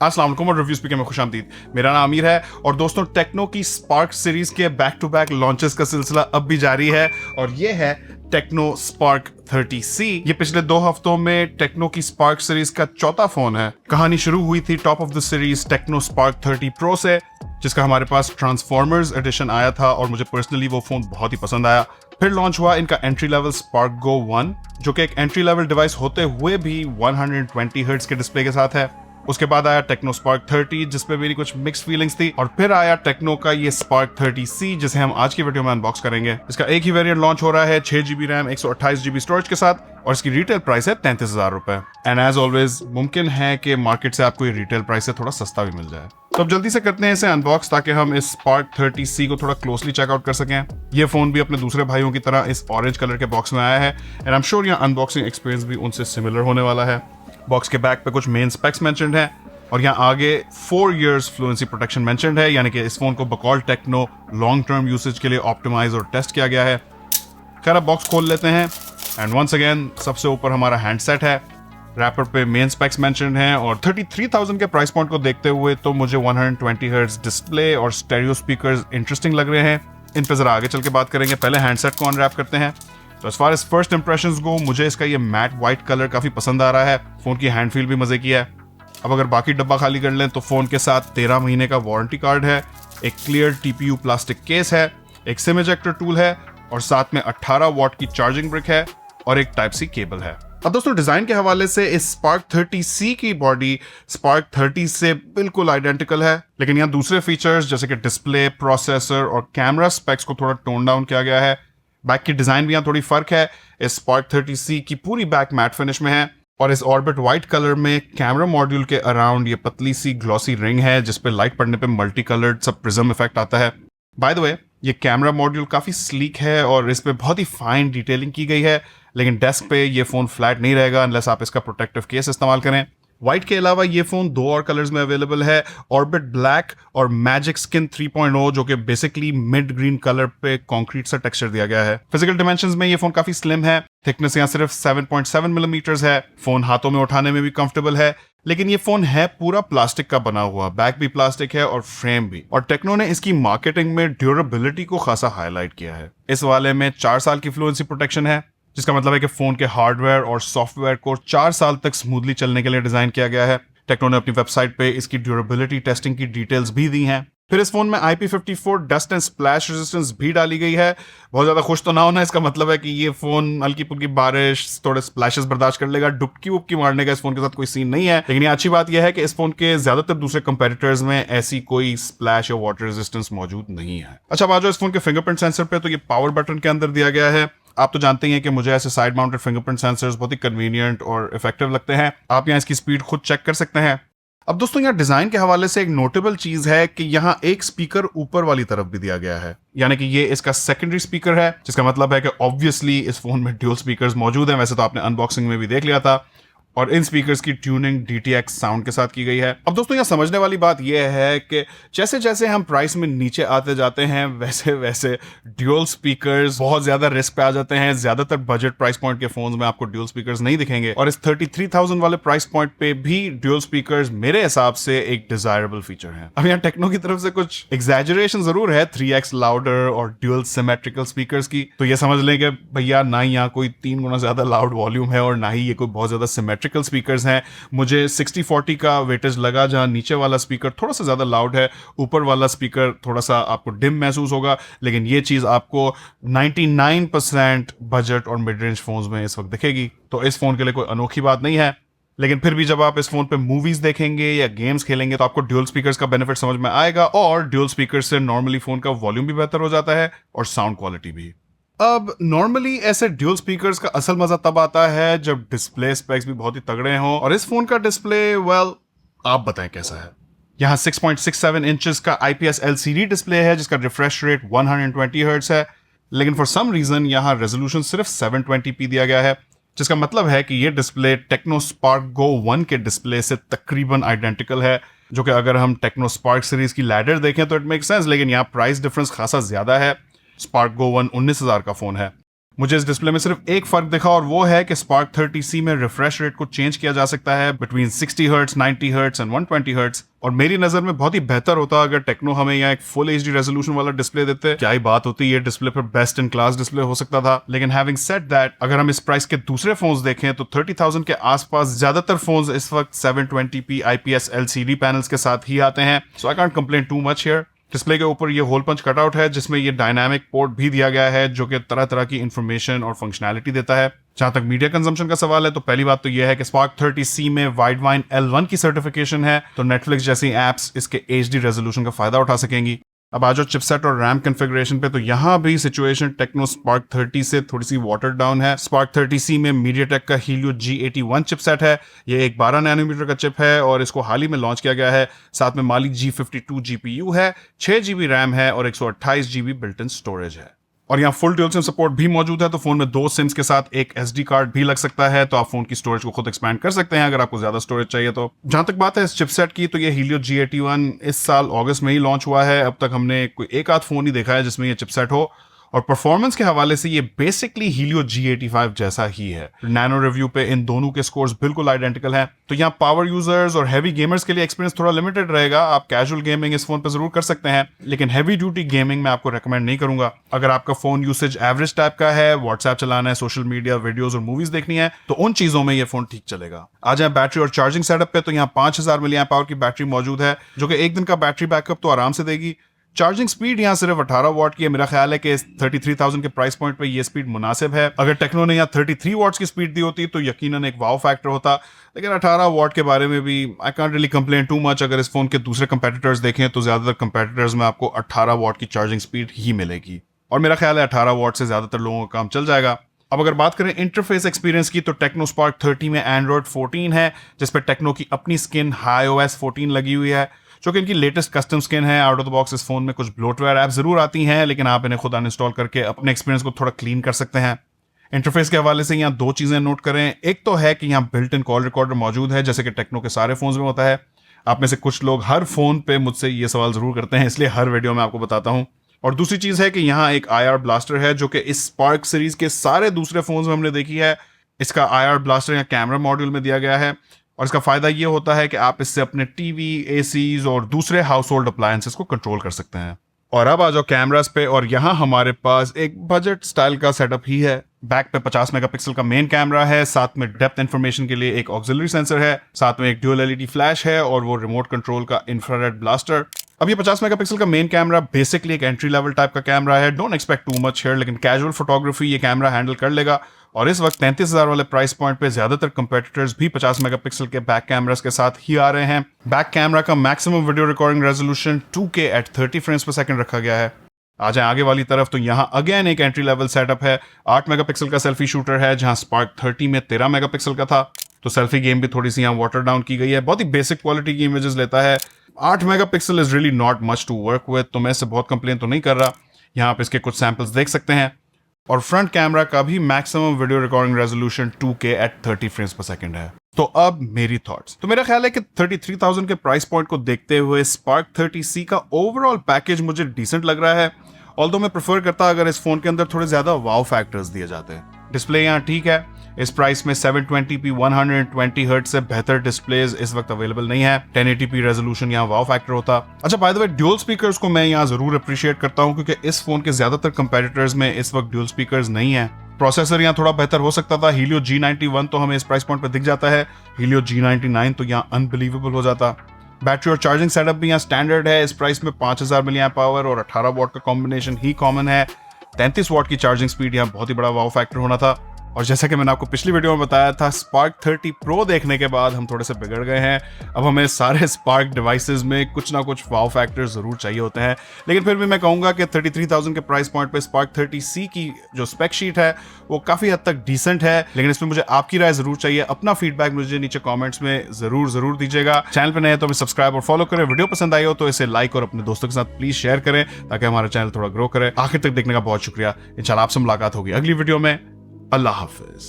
अस्सलाम वालेकुम और रिव्यू स्पीकर में खुशामदीद। मेरा नाम आमिर है और दोस्तों टेक्नो की स्पार्क सीरीज के बैक टू बैक लॉन्चेस का सिलसिला अब भी जारी है और ये है टेक्नो स्पार्क 30C। ये पिछले 2 हफ्तों में टेक्नो की स्पार्क सीरीज का चौथा फोन है। कहानी शुरू हुई थी top of the series Tecno Spark 30 pro से, जिसका हमारे पास ट्रांसफॉर्मर्स एडिशन आया था और मुझे पर्सनली वो फोन बहुत ही पसंद आया। फिर लॉन्च हुआ इनका एंट्री लेवल स्पार्क गो 1, जो कि एक एंट्री लेवल डिवाइस होते हुए भी 120 हर्ट्ज के डिस्प्ले के साथ है। उसके बाद आया टेक्नो स्पार्क 30, जिसपे मेरी कुछ मिक्स्ड फीलिंग्स थी, और फिर आया टेक्नो का ये स्पार्क 30C, जिसे हम आज की वीडियो में अनबॉक्स करेंगे। इसका एक ही वेरिएंट लॉन्च हो रहा है 6GB रैम 128GB स्टोरेज के साथ, और इसकी रिटेल प्राइस है 33,000 रुपए। एंड एज ऑलवेज मुमकिन है कि मार्केट से आपको ये रिटेल प्राइस से थोड़ा सस्ता भी मिल जाए। तो अब जल्दी से करते हैं इसे अनबॉक्स, ताकि हम इस स्पार्क 30C को थोड़ा क्लोजली चेकआउट कर सकें। ये फोन भी अपने दूसरे भाइयों की तरह इस ऑरेंज कलर के बॉक्स में आया है, एंड आई एम श्योर यहाँ अनबॉक्सिंग एक्सपीरियंस भी उनसे सिमिलर होने वाला है। बॉक्स के बैक पे कुछ मेन स्पेक्स मेंशन्ड है, और यहाँ आगे 4 years फ्लुएंसी प्रोटेक्शन मेंशन्ड है, यानी कि इस फोन को बकौल टेक्नो लॉन्ग टर्म यूसेज के लिए ऑप्टिमाइज और टेस्ट किया गया है। खैर अब बॉक्स खोल लेते हैं, एंड वंस अगेन सबसे ऊपर हमारा हैंडसेट है। रैपर पे मेन स्पेक्स मेंशन्ड हैं, और 33,000 के प्राइस पॉइंट को देखते हुए तो मुझे 120 हर्ट्ज डिस्प्ले और स्टेरियो स्पीकर्स इंटरेस्टिंग लग रहे हैं। इन पे जरा आगे चल के बात करेंगे। पहले हैंडसेट को अनरैप करते हैं। तो as far as first impressions go, मुझे इसका ये मैट व्हाइट कलर काफी पसंद आ रहा है। फोन की हैंड फील भी मजे की है। अब अगर बाकी डब्बा खाली कर लें तो फोन के साथ 13 महीने का वारंटी कार्ड है, एक क्लियर TPU प्लास्टिक केस है, एक सिम इजेक्टर टूल है, और साथ में 18 वॉट की चार्जिंग ब्रिक है और एक टाइप सी केबल है। अब दोस्तों डिजाइन के हवाले से इस स्पार्क 30C की बॉडी स्पार्क 30 से बिल्कुल आइडेंटिकल है, लेकिन यहाँ दूसरे फीचर्स जैसे कि डिस्प्ले, प्रोसेसर और कैमरा स्पेक्स को थोड़ा टोन डाउन किया गया है। बैक की डिजाइन भी यहाँ थोड़ी फर्क है। इस स्पार्क 30C की पूरी बैक मैट फिनिश में है, और इस ऑर्बिट व्हाइट कलर में कैमरा मॉड्यूल के अराउंड ये पतली सी ग्लॉसी रिंग है, जिसपे लाइट पड़ने पे मल्टी कलर्ड सब प्रिज्म इफेक्ट आता है। बाय द वे ये कैमरा मॉड्यूल काफी स्लीक है और इस पे बहुत ही फाइन डिटेलिंग की गई है, लेकिन डेस्क पे ये फोन फ्लैट नहीं रहेगा अनलेस आप इसका प्रोटेक्टिव केस इस्तेमाल करें। व्हाइट के अलावा ये फोन 2 और कलर्स में अवेलेबल है, ऑर्बिट ब्लैक और मैजिक स्किन 3.0, जो कि बेसिकली मिड ग्रीन कलर पे कंक्रीट सा टेक्सचर दिया गया है। फिजिकल डायमेंशंस में ये फोन काफी स्लिम है। थिकनेस यहाँ सिर्फ 7.7 मिलीमीटर है। फोन हाथों में उठाने में भी कंफर्टेबल है, लेकिन ये फोन है पूरा प्लास्टिक का बना हुआ। बैक भी प्लास्टिक है और फ्रेम भी, और टेक्नो ने इसकी मार्केटिंग में ड्यूरेबिलिटी को खासा हाईलाइट किया है। इस वाले में 4 साल की फ्लुएंसी प्रोटेक्शन है, जिसका मतलब है कि फोन के हार्डवेयर और सॉफ्टवेयर को 4 साल तक स्मूथली चलने के लिए डिजाइन किया गया है। टेक्नो ने अपनी वेबसाइट पे इसकी ड्यूरेबिलिटी टेस्टिंग की डिटेल्स भी दी हैं। फिर इस फोन में IP54 dust and splash resistance भी डाली गई है। बहुत ज्यादा खुश तो ना होना, इसका मतलब है कि ये फोन हल्की फुल्की बारिश, थोड़े स्प्लैशेस बर्दाश्त कर लेगा। डुबकी वुबकी मारने का इस फोन के साथ कोई सीन नहीं है। लेकिन ये अच्छी बात यह है कि इस फोन के ज्यादातर दूसरे कंपेटिटर्स में ऐसी कोई स्प्लैश या वाटर रेजिस्टेंस मौजूद नहीं है। अच्छा, अब आ जाओ इस फोन के फिंगरप्रिंट सेंसर पे, तो ये पावर बटन के अंदर दिया गया है। आप तो जानते ही हैं कि मुझे ऐसे साइड माउंटेड फिंगरप्रिंट सेंसर्स बहुत ही कन्वीनियंट और इफेक्टिव लगते हैं। आप यहाँ इसकी स्पीड खुद चेक कर सकते हैं। अब दोस्तों यहाँ डिजाइन के हवाले से एक नोटेबल चीज है कि यहाँ एक स्पीकर ऊपर वाली तरफ भी दिया गया है, यानी कि ये इसका सेकेंडरी स्पीकर है, जिसका मतलब है कि ऑब्वियसली इस फोन में ड्यूल स्पीकर्स मौजूद हैं। वैसे तो आपने अनबॉक्सिंग में भी देख लिया था, और इन स्पीकर्स की ट्यूनिंग DTX साउंड के साथ की गई है। अब दोस्तों यहाँ समझने वाली बात यह है कि जैसे जैसे हम प्राइस में नीचे आते जाते हैं, वैसे वैसे ड्यूल स्पीकर्स बहुत ज्यादा रिस्क पे आ जाते हैं। ज्यादातर बजट प्राइस पॉइंट के फोन्स में आपको ड्यूल स्पीकर्स नहीं दिखेंगे, और इस 33,000 वाले प्राइस पॉइंट पे भी ड्यूल स्पीकर्स मेरे हिसाब से एक डिजायरेबल फीचर है। अब यहाँ टेक्नो की तरफ से कुछ एग्जैजरेशन जरूर है 3x लाउडर और ड्यूल सिमेट्रिकल स्पीकर्स की, तो ये समझ लें कि भैया ना ही यहाँ कोई 3 गुना ज्यादा लाउड वॉल्यूम है, और ना ही ये कोई बहुत ज्यादा सिमेट्रिकल स्पीकर्स हैं। मुझे 60-40 का वेटेज लगा, जहां नीचे वाला स्पीकर थोड़ा सा ज्यादा लाउड है, ऊपर वाला स्पीकर थोड़ा सा आपको डिम महसूस होगा। लेकिन ये चीज आपको 99% बजट और मिड रेंज फोन्स में इस वक्त दिखेगी, तो इस फोन के लिए कोई अनोखी बात नहीं है। लेकिन फिर भी जब आप इस फोन पे मूवीज देखेंगे या गेम्स खेलेंगे तो आपको ड्यूल स्पीकर्स का बेनिफिट समझ में आएगा, और ड्यूल स्पीकर से नॉर्मली फोन का वॉल्यूम भी बेहतर हो जाता है और साउंड क्वालिटी भी। अब नॉर्मली ऐसे ड्यूल स्पीकर्स का असल मजा तब आता है जब डिस्प्ले स्पेक्स भी बहुत ही तगड़े हों, और इस फोन का डिस्प्ले वेल आप बताएं कैसा है। यहाँ 6.67 इंचेस का IPS LCD डिस्प्ले है, जिसका रिफ्रेश रेट 120 हर्ट्ज है, लेकिन फॉर सम रीजन यहाँ रेजोल्यूशन सिर्फ 720p दिया गया है, जिसका मतलब है कि ये डिस्प्ले टेक्नो स्पार्क गो 1 के डिस्प्ले से तकरीबन आइडेंटिकल है, जो कि अगर हम टेक्नो स्पार्क सीरीज की लैडर देखें तो इट मेक सेंस, लेकिन यहाँ प्राइस डिफरेंस खासा ज्यादा है। स्पार्क गो 1 19,000 का फोन है। मुझे इस डिस्प्ले में सिर्फ एक फर्क दिखा और वो है कि Spark 30C में रिफ्रेश रेट को चेंज किया जा सकता है between 60 hertz, 90 hertz and 120 hertz. और मेरी नजर में बहुत ही बेहतर होता अगर टेक्नो हमें यहाँ एक फुल HD रेजोल्यूशन वाला डिस्प्ले देते। क्या ही बात होती, ये डिस्प्ले पर बेस्ट इन क्लास डिस्प्ले हो सकता था। लेकिन हैविंग सेड दैट, अगर हम इस प्राइस के दूसरे फोन्स देखें तो 30,000 के आसपास ज्यादातर फोन्स इस वक्त 720p IPS LCD पैनल्स के साथ ही आते हैं। So I can't complain too much here. Display के ऊपर ये होल पंच कटआउट है जिसमें ये डायनामिक पोर्ट भी दिया गया है जो कि तरह तरह की इंफॉर्मेशन और फंक्शनैलिटी देता है। जहां तक मीडिया कंजम्पशन का सवाल है तो पहली बात तो यह है कि Spark 30C में वाइडवाइन L1 की सर्टिफिकेशन है, तो नेटफ्लिक्स जैसी एप्स इसके HD रेजोल्यूशन का फायदा उठा सकेंगी। अब आ जाओ चिपसेट और रैम कॉन्फ़िगरेशन पे, तो यहाँ भी सिचुएशन टेक्नो Spark 30 से थोड़ी सी वाटर डाउन है। Spark 30C में MediaTek का Helio G81 चिपसेट है। ये एक 12 नैनोमीटर का चिप है और इसको हाल ही में लॉन्च किया गया है। साथ में Mali G52 GPU है, 6 GB रैम है और 128 GB बिल्ट इन स्टोरेज है। और यहाँ फुल ड्यूल सिम सपोर्ट भी मौजूद है, तो फोन में 2 सिम्स के साथ एक SD कार्ड भी लग सकता है, तो आप फोन की स्टोरेज को खुद एक्सपैंड कर सकते हैं अगर आपको ज्यादा स्टोरेज चाहिए तो। जहां तक बात है इस चिपसेट की, तो ये Helio G81 इस साल अगस्त में ही लॉन्च हुआ है। अब तक हमने कोई एक आध फोन ही देखा है जिसमें ये चिपसेट हो, और परफॉर्मेंस के हवाले से ये बेसिकली Helio G85 जैसा ही है। नैनो रिव्यू पे इन दोनों के स्कोर्स बिल्कुल आइडेंटिकल हैं। तो यहाँ पावर यूजर्स और हैवी गेमर्स के लिए एक्सपीरियंस थोड़ा लिमिटेड रहेगा। आप कैजुअल गेमिंग इस फोन पे जरूर कर सकते हैं, लेकिन हैवी ड्यूटी गेमिंग मैं आपको रेकमेंड नहीं करूंगा। अगर आपका फोन यूसेज एवरेज टाइप का है, व्हाट्सएप चलाना है, सोशल मीडिया, वीडियोस और मूवीज देखनी है, तो उन चीजों में ये फोन ठीक चलेगा। आ जाए बैटरी और चार्जिंग सेटअप पे, तो यहाँ 5000 mAh की बैटरी मौजूद है जो कि एक दिन का बैटरी बैकअप तो आराम से देगी। चार्जिंग स्पीड यहाँ सिर्फ 18 वॉट की है। मेरा ख्याल है कि 33,000 के प्राइस पॉइंट पे ये स्पीड मुनासिब है। अगर टेक्नो ने यहाँ 33 वॉट्स की स्पीड दी होती तो यकीनन एक वाव फैक्टर होता, लेकिन 18 वॉट के बारे में भी I can't really complain too much. अगर इस फोन के दूसरे कंपेटिटर्स देखें तो ज्यादातर कंपेटिटर्स में आपको 18 वॉट की चार्जिंग स्पीड ही मिलेगी, और मेरा ख्याल है 18 वॉट से ज्यादातर लोगों का काम चल जाएगा। अब अगर बात करें इंटरफेस एक्सपीरियंस की, तो टेक्नो Spark 30 में एंड्रॉइड 14 है जिस पर टेक्नो की अपनी स्किन HiOS 14 लगी हुई है, जो कि इनकी लेटेस्ट कस्टम स्किन है। आउट ऑफ द बॉक्स इस फोन में कुछ ब्लोटवेयर ऐप जरूर आती हैं, लेकिन आप इन्हें खुद अनइंस्टॉल करके अपने एक्सपीरियंस को थोड़ा क्लीन कर सकते हैं। इंटरफेस के हवाले से यहाँ 2 चीजें नोट करें। एक तो है कि यहाँ बिल्ट इन कॉल रिकॉर्डर मौजूद है, जैसे कि टेक्नो के सारे फोन्स में होता है। आप में से कुछ लोग हर फोन पे मुझसे ये सवाल जरूर करते हैं, इसलिए हर वीडियो में आपको बताता हूँ। और दूसरी चीज है कि यहाँ एक IR ब्लास्टर है जो कि इस Spark सीरीज के सारे दूसरे फोन्स में हमने देखी है। इसका IR ब्लास्टर यहाँ कैमरा मॉड्यूल में दिया गया है, और इसका फायदा ये होता है कि आप इससे अपने टीवी, ACs और दूसरे हाउस होल्ड अप्लायंसेस को कंट्रोल कर सकते हैं। और अब आ जाओ कैमरास पे, और यहाँ हमारे पास एक बजट स्टाइल का सेटअप ही है। बैक पे 50 मेगापिक्सल का मेन कैमरा है, साथ में डेप्थ इंफॉर्मेशन के लिए एक ऑक्सिलरी सेंसर है, साथ में एक ड्यूल LED फ्लैश है और वो रिमोट कंट्रोल का इंफ्रारेड ब्लास्टर। अब ये 50 मेगापिक्सल का मेन कैमरा बेसिकली एक एंट्री लेवल टाइप का कैमरा है, don't expect to much here, लेकिन कैजुअल फोटोग्राफी ये कैमरा हैंडल कर लेगा। और इस वक्त 33,000 वाले प्राइस पॉइंट पे ज्यादातर कंपेटिटर्स भी 50 मेगापिक्सल के बैक कैमरास के साथ ही आ रहे हैं। बैक कैमरा का maximum video recording resolution 2K at 30 frames per second रखा गया है। आ जाए आगे वाली तरफ, तो यहाँ अगेन एक एंट्री लेवल सेटअप है। 8 मेगापिक्सल का सेल्फी शूटर है, जहां Spark 30 में 13 मेगापिक्सल का था। तो सेल्फी गेम भी थोड़ी सी यहाँ वाटर डाउन की गई है, बहुत ही बेसिक क्वालिटी की इमेजेस लेता है। 8 megapixel is really not much to work with, तो मैं इससे बहुत कंप्लेन तो नहीं कर रहा। यहाँ आप इसके कुछ सैंपल्स देख सकते हैं। और फ्रंट कैमरा का भी maximum video recording resolution 2K at 30 frames per second है। तो अब मेरी थॉट्स, तो मेरा ख्याल है कि 33,000 के प्राइस पॉइंट को देखते हुए Spark 30C का ओवरऑल पैकेज मुझे डिसेंट लग रहा है। ऑल्दो मैं प्रेफर करता अगर इस फोन के अंदर थोड़े ज्यादा वाव फैक्टर्स दिए जाते हैं। डिस्प्ले यहाँ ठीक है, इस प्राइस में 720p 120 हर्ट्ज से बेहतर डिस्प्लेज इस वक्त अवेलेबल नहीं है। 1080p रेजोल्यूशन यहाँ वाव फैक्टर होता। अच्छा, by the way dual speakers को मैं यहाँ जरूर अप्रिशिएट करता हूँ, क्योंकि इस फोन के ज्यादातर कंपेटिटर्स में इस वक्त ड्यूल स्पीकर्स नहीं है। प्रोसेसर यहाँ थोड़ा बेहतर हो सकता था। Helio G91 तो हमें इस प्राइस पॉइंट पर दिख जाता है, Helio G99 तो यहाँ अनबिलीवेबल हो जाता। बैटरी और चार्जिंग सेटअप भी यहाँ स्टैंडर्ड है। इस प्राइस में 5000 mAh और 18 वॉट का कॉम्बिनेशन ही कॉमन है। 33 वॉट की चार्जिंग स्पीड यहाँ बहुत ही बड़ा वाव फैक्टर होना था। और जैसा कि मैंने आपको पिछली वीडियो में बताया था, Spark 30 Pro देखने के बाद हम थोड़े से बिगड़ गए हैं। अब हमें सारे Spark डिवाइसेस में कुछ ना कुछ वाव फैक्टर जरूर चाहिए होते हैं, लेकिन फिर भी मैं कहूंगा कि 33,000 के प्राइस पॉइंट पे Spark 30C की जो स्पेक शीट है वो काफी हद तक डिसेंट है। लेकिन इसमें मुझे आपकी राय जरूर चाहिए। अपना फीडबैक मुझे नीचे कॉमेंट्स में जरूर दीजिएगा। चैनल पर नए तो सब्सक्राइब और फॉलो करें। वीडियो पसंद आई हो तो इसे लाइक और अपने दोस्तों के साथ प्लीज शेयर करें, ताकि हमारा चैनल थोड़ा ग्रो करे। आखिर तक देखने का बहुत शुक्रिया। इंशाल्लाह आपसे मुलाकात होगी अगली वीडियो में। अल्लाह हाफिज।